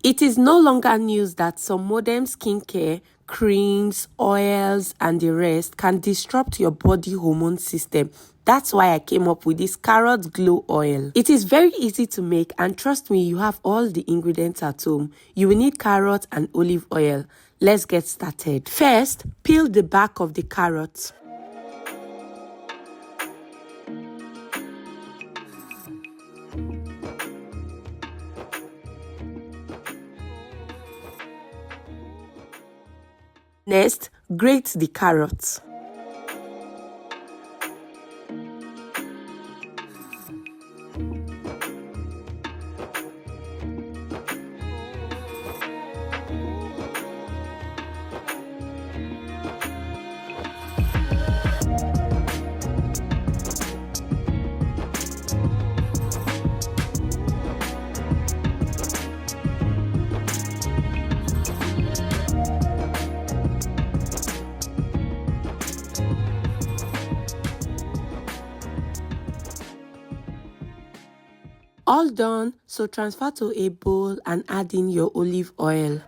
It is no longer news that some modern skincare, creams, oils, and the rest can disrupt your body hormone system. That's why I came up with this carrot glow oil. It is very easy to make, and trust me, you have all the ingredients at home. You will need carrot and olive oil. Let's get started. First, peel the back of the carrot. Next, grate the carrots. All done, so transfer to a bowl and add in your olive oil.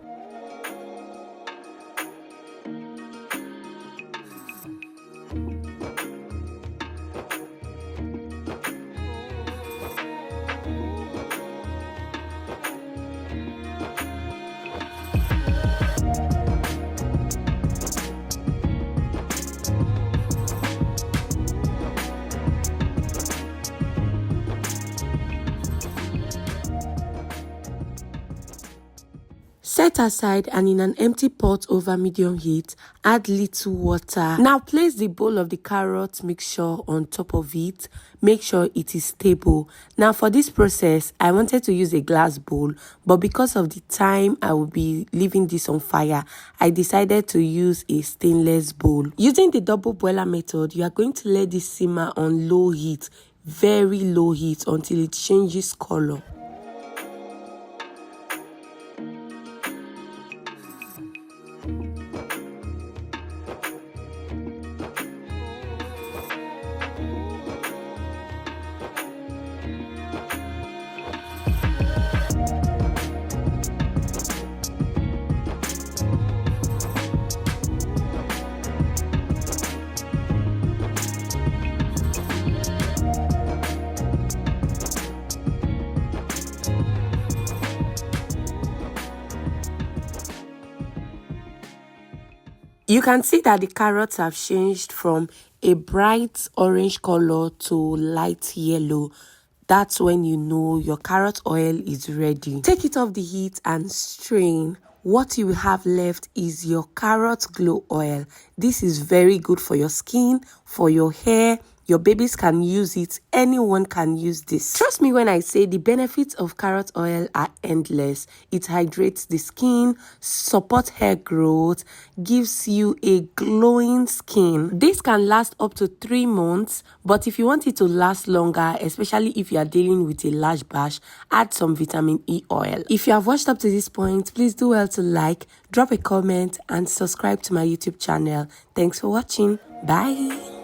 Set aside, and in an empty pot over medium heat, add little water. Now place the bowl of the carrot mixture on top of it. Make sure it is stable. Now for this process, I wanted to use a glass bowl, but because of the time I will be leaving this on fire, I decided to use a stainless bowl. Using the double boiler method, you are going to let this simmer on low heat, very low heat, until it changes color. You can see that the carrots have changed from a bright orange color to light yellow. That's when you know your carrot oil is ready. Take it off the heat and strain. What you will have left is your carrot glow oil. This is very good for your skin, for your hair. Your babies can use it. Anyone can use this. Trust me when I say the benefits of carrot oil are endless. It hydrates the skin, supports hair growth, gives you a glowing skin. This can last up to 3 months, but if you want it to last longer, especially if you are dealing with a large bash, add some vitamin E oil. If you have watched up to this point, please do well to like, drop a comment, and subscribe to my YouTube channel. Thanks for watching. Bye.